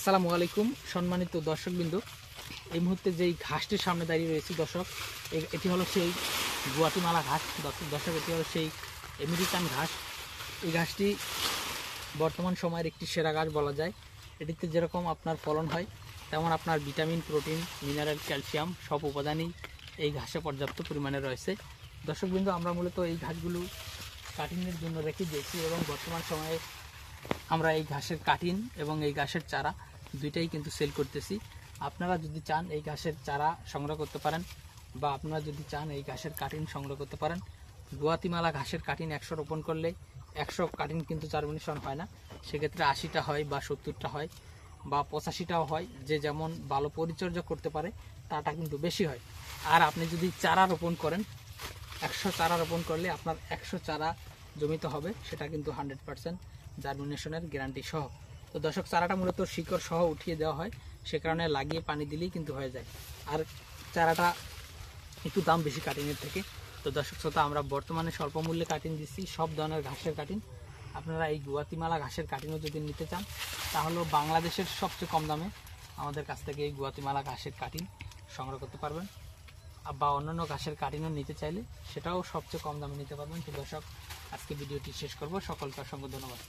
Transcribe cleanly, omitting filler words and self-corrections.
আসসালামু আলাইকুম সম্মানিত দর্শকবৃন্দ। এই মুহূর্তে যেই ঘাসটির সামনে দাঁড়িয়ে রয়েছি দর্শক, এটি হলো সেই গুয়াতিমালা ঘাস। দর্শক এটি হলো সেই আমেরিকান ঘাস। এই ঘাসটি বর্তমান সময়ের একটি সেরা ঘাস বলা যায়। এটিতে যেরকম আপনার ফলন হয়, তেমন আপনার ভিটামিন, প্রোটিন, মিনারেল, ক্যালসিয়াম সব উপাদানই এই ঘাসে পর্যাপ্ত পরিমাণে রয়েছে। দর্শকবৃন্দ, আমরা মূলত এই ঘাসগুলো কাটিংয়ের জন্য রেখে দিয়েছি এবং বর্তমান সময়ে আমরা এই ঘাসের কাটিং এবং এই ঘাসের চারা দুইটাই কিন্তু সেল করতেছি। আপনারা যদি চান এই ঘাসের চারা সংগ্রহ করতে পারেন, বা আপনারা যদি চান এই ঘাসের কাটিং সংগ্রহ করতে পারেন। গুয়াতিমালা ঘাসের কাটিং 100 রোপণ করলে 100 কাটিং কিন্তু জার্মিনেশন হয় না, সেক্ষেত্রে 80টা হয় বা 70টা হয় বা 85টাও হয়। যে যেমন ভালো পরিচর্যা করতে পারে তাটা কিন্তু বেশি হয়। আর আপনি যদি চারা রোপণ করেন, 100 চারা রোপণ করলে আপনার 100 চারা জমিতে হবে, সেটা কিন্তু 100% জার্মিনেশনের গ্যারান্টি সহ। তো দর্শক, চারাটা মূলত শিকড় সহ উঠিয়ে দেওয়া হয়, সে কারণে লাগিয়ে পানি দিলেই কিন্তু হয়ে যায়। আর চারাটা একটু দাম বেশি কাটিংয়ের থেকে। তো দর্শক শ্রোতা, আমরা বর্তমানে স্বল্প মূল্যে কাটিং দিচ্ছি, সব ধরনের ঘাসের কাটিং। আপনারা এই গুয়াতিমালা ঘাসের কাটিংও যদি নিতে চান, তাহলেও বাংলাদেশের সবচেয়ে কম দামে আমাদের কাছ থেকে এই গুয়াতিমালা ঘাসের কাটিং সংগ্রহ করতে পারবেন। বা অন্যান্য ঘাসের কাটিংও নিতে চাইলে সেটাও সবচেয়ে কম দামে নিতে পারবেন। তো দর্শক, আজকে ভিডিওটি শেষ করব। সকলকে অসংখ্য ধন্যবাদ।